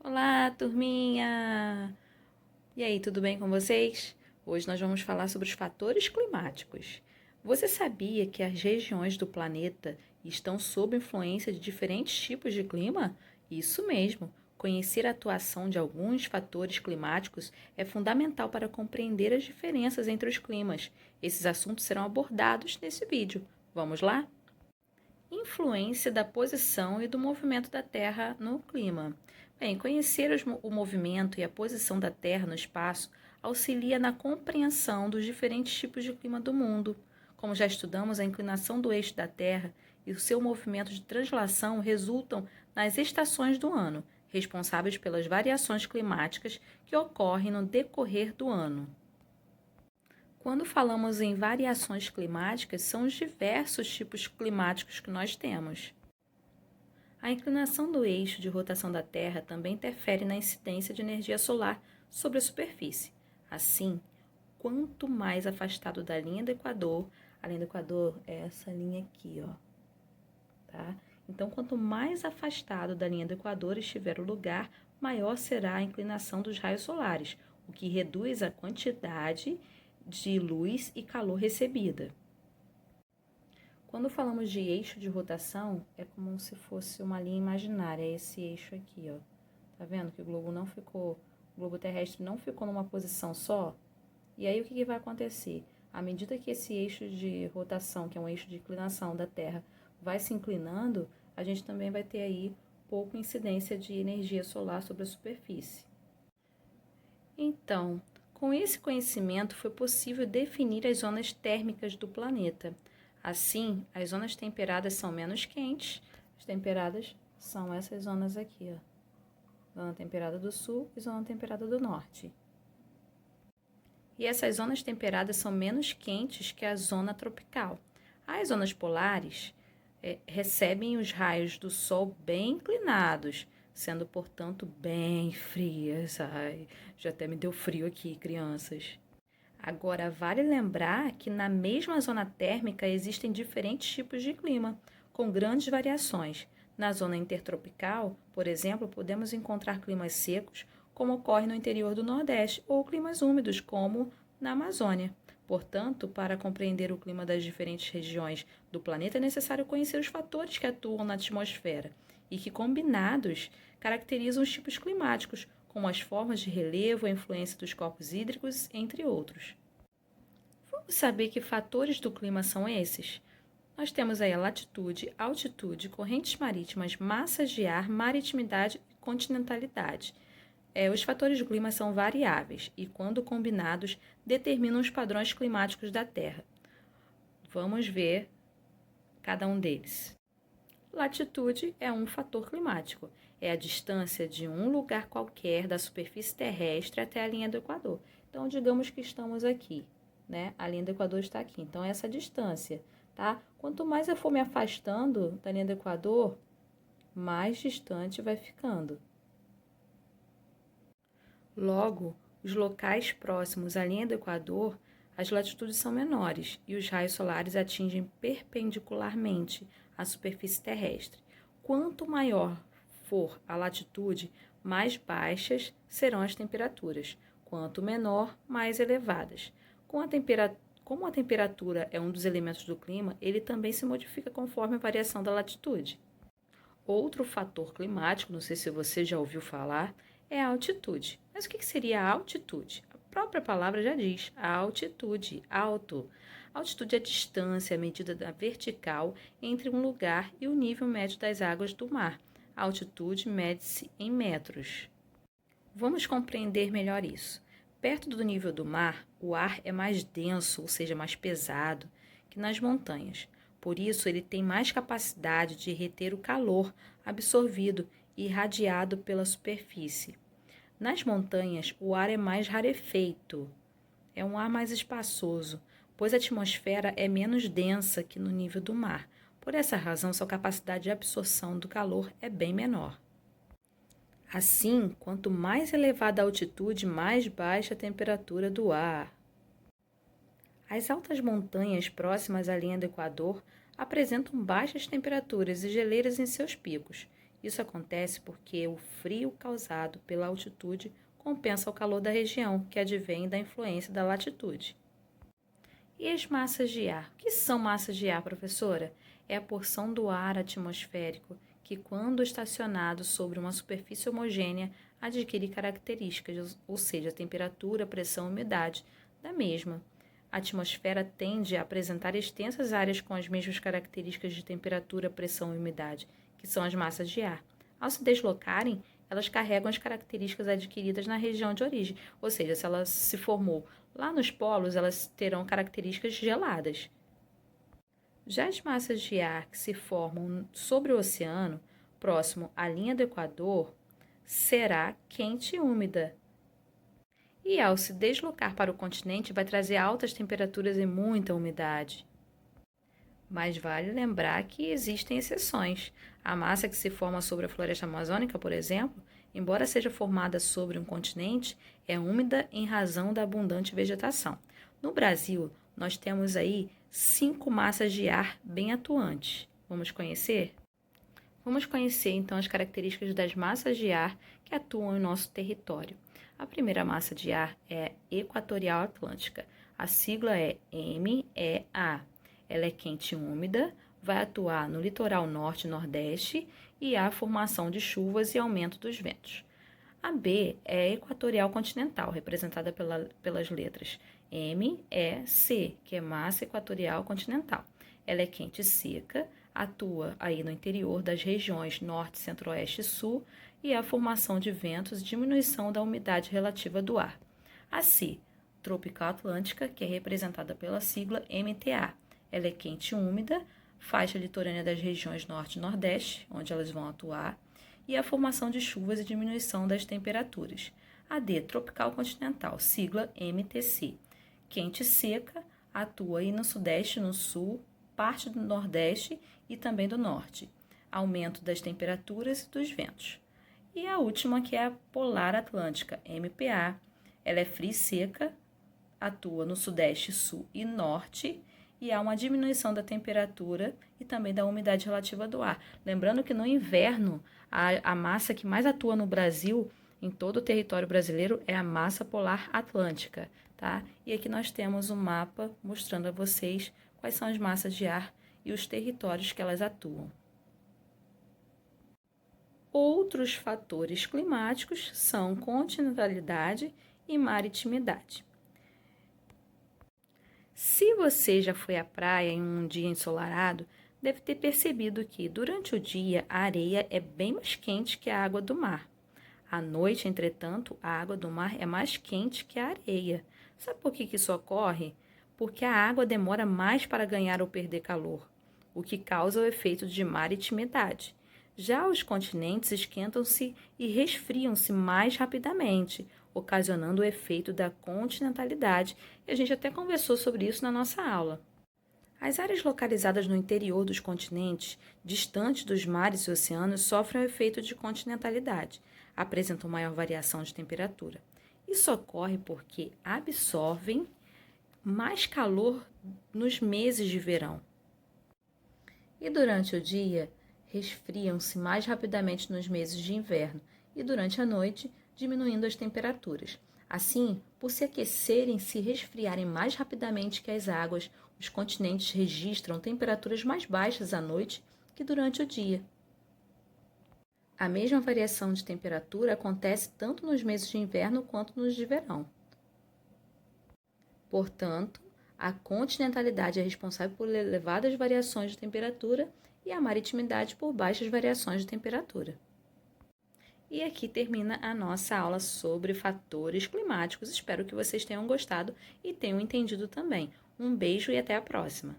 Olá, turminha! E aí, tudo bem com vocês? Hoje nós vamos falar sobre os fatores climáticos. Você sabia que as regiões do planeta estão sob influência de diferentes tipos de clima? Isso mesmo! Conhecer a atuação de alguns fatores climáticos é fundamental para compreender as diferenças entre os climas. Esses assuntos serão abordados nesse vídeo. Vamos lá? Influência da posição e do movimento da Terra no clima. Bem, conhecer o movimento e a posição da Terra no espaço auxilia na compreensão dos diferentes tipos de clima do mundo. Como já estudamos, a inclinação do eixo da Terra e o seu movimento de translação resultam nas estações do ano, responsáveis pelas variações climáticas que ocorrem no decorrer do ano. Quando falamos em variações climáticas, são os diversos tipos climáticos que nós temos. A inclinação do eixo de rotação da Terra também interfere na incidência de energia solar sobre a superfície. Assim, quanto mais afastado da linha do Equador, a linha do Equador é essa linha aqui, ó, tá? Então, quanto mais afastado da linha do Equador estiver o lugar, maior será a inclinação dos raios solares, o que reduz a quantidade de luz e calor recebida. Quando falamos de eixo de rotação, é como se fosse uma linha imaginária, esse eixo aqui, ó. Tá vendo que o globo terrestre não ficou numa posição só? E aí o que vai acontecer? À medida que esse eixo de rotação, que é um eixo de inclinação da Terra, vai se inclinando, a gente também vai ter aí pouca incidência de energia solar sobre a superfície. Então, com esse conhecimento foi possível definir as zonas térmicas do planeta. Assim, as zonas temperadas são menos quentes, as temperadas são essas zonas aqui, ó. Zona temperada do sul e zona temperada do norte. E essas zonas temperadas são menos quentes que a zona tropical. As zonas polares recebem os raios do sol bem inclinados, sendo, portanto, bem frias. Ai, já até me deu frio aqui, crianças. Agora, vale lembrar que na mesma zona térmica existem diferentes tipos de clima, com grandes variações. Na zona intertropical, por exemplo, podemos encontrar climas secos, como ocorre no interior do Nordeste, ou climas úmidos, como na Amazônia. Portanto, para compreender o clima das diferentes regiões do planeta, é necessário conhecer os fatores que atuam na atmosfera e que, combinados, caracterizam os tipos climáticos, como as formas de relevo, a influência dos corpos hídricos, entre outros. Vamos saber que fatores do clima são esses? Nós temos aí a latitude, altitude, correntes marítimas, massas de ar, maritimidade e continentalidade. Os fatores do clima são variáveis e, quando combinados, determinam os padrões climáticos da Terra. Vamos ver cada um deles. Latitude é um fator climático. É a distância de um lugar qualquer da superfície terrestre até a linha do Equador. Então, digamos que estamos aqui, né? A linha do Equador está aqui. Então, essa distância, tá? Quanto mais eu for me afastando da linha do Equador, mais distante vai ficando. Logo, os locais próximos à linha do Equador, as latitudes são menores e os raios solares atingem perpendicularmente à superfície terrestre. Quanto maior for a latitude, mais baixas serão as temperaturas. Quanto menor, mais elevadas. Como a temperatura é um dos elementos do clima, ele também se modifica conforme a variação da latitude. Outro fator climático, não sei se você já ouviu falar, é a altitude. Mas o que seria a altitude? A própria palavra já diz, a altitude, alto. A altitude é a distância, a medida da vertical entre um lugar e o nível médio das águas do mar. A altitude mede-se em metros. Vamos compreender melhor isso. Perto do nível do mar, o ar é mais denso, ou seja, mais pesado, que nas montanhas. Por isso, ele tem mais capacidade de reter o calor absorvido e irradiado pela superfície. Nas montanhas, o ar é mais rarefeito, é um ar mais espaçoso, pois a atmosfera é menos densa que no nível do mar. Por essa razão, sua capacidade de absorção do calor é bem menor. Assim, quanto mais elevada a altitude, mais baixa a temperatura do ar. As altas montanhas próximas à linha do Equador apresentam baixas temperaturas e geleiras em seus picos. Isso acontece porque o frio causado pela altitude compensa o calor da região, que advém da influência da latitude. E as massas de ar? O que são massas de ar, professora? É a porção do ar atmosférico que, quando estacionado sobre uma superfície homogênea, adquire características, ou seja, temperatura, pressão e umidade da mesma. A atmosfera tende a apresentar extensas áreas com as mesmas características de temperatura, pressão e umidade, que são as massas de ar. Ao se deslocarem, elas carregam as características adquiridas na região de origem, ou seja, se ela se formou lá nos polos, elas terão características geladas. Já as massas de ar que se formam sobre o oceano, próximo à linha do Equador, será quente e úmida. E ao se deslocar para o continente, vai trazer altas temperaturas e muita umidade. Mas vale lembrar que existem exceções. A massa que se forma sobre a floresta amazônica, por exemplo, embora seja formada sobre um continente, é úmida em razão da abundante vegetação. No Brasil, nós temos aí 5 massas de ar bem atuantes. Vamos conhecer? Vamos conhecer então as características das massas de ar que atuam em nosso território. A primeira massa de ar é Equatorial Atlântica. A sigla é MEA. Ela é quente e úmida, vai atuar no litoral norte e nordeste e há formação de chuvas e aumento dos ventos. A B é Equatorial Continental, representada pelas letras M, E, C, que é massa equatorial continental. Ela é quente e seca, atua aí no interior das regiões norte, centro-oeste e sul e há formação de ventos e diminuição da umidade relativa do ar. A C, Tropical Atlântica, que é representada pela sigla MTA. Ela é quente e úmida, faixa litorânea das regiões norte e nordeste, onde elas vão atuar, e a formação de chuvas e diminuição das temperaturas. A D, Tropical Continental, sigla MTC. Quente e seca, atua aí no sudeste, no sul, parte do nordeste e também do norte. Aumento das temperaturas e dos ventos. E a última, que é a Polar Atlântica, MPA. Ela é fria e seca, atua no sudeste, sul e norte, e há uma diminuição da temperatura e também da umidade relativa do ar. Lembrando que no inverno, a massa que mais atua no Brasil, em todo o território brasileiro, é a massa polar atlântica, tá? E aqui nós temos um mapa mostrando a vocês quais são as massas de ar e os territórios que elas atuam. Outros fatores climáticos são continentalidade e maritimidade. Se você já foi à praia em um dia ensolarado, deve ter percebido que, durante o dia, a areia é bem mais quente que a água do mar. À noite, entretanto, a água do mar é mais quente que a areia. Sabe por que isso ocorre? Porque a água demora mais para ganhar ou perder calor, o que causa o efeito de maritimidade. Já os continentes esquentam-se e resfriam-se mais rapidamente, ocasionando o efeito da continentalidade, e a gente até conversou sobre isso na nossa aula. As áreas localizadas no interior dos continentes, distantes dos mares e oceanos, sofrem o efeito de continentalidade, apresentam maior variação de temperatura. Isso ocorre porque absorvem mais calor nos meses de verão. E durante o dia, resfriam-se mais rapidamente nos meses de inverno e durante a noite, diminuindo as temperaturas. Assim, por se aquecerem e se resfriarem mais rapidamente que as águas, os continentes registram temperaturas mais baixas à noite que durante o dia. A mesma variação de temperatura acontece tanto nos meses de inverno quanto nos de verão. Portanto, a continentalidade é responsável por elevadas variações de temperatura e a maritimidade por baixas variações de temperatura. E aqui termina a nossa aula sobre fatores climáticos. Espero que vocês tenham gostado e tenham entendido também. Um beijo e até a próxima!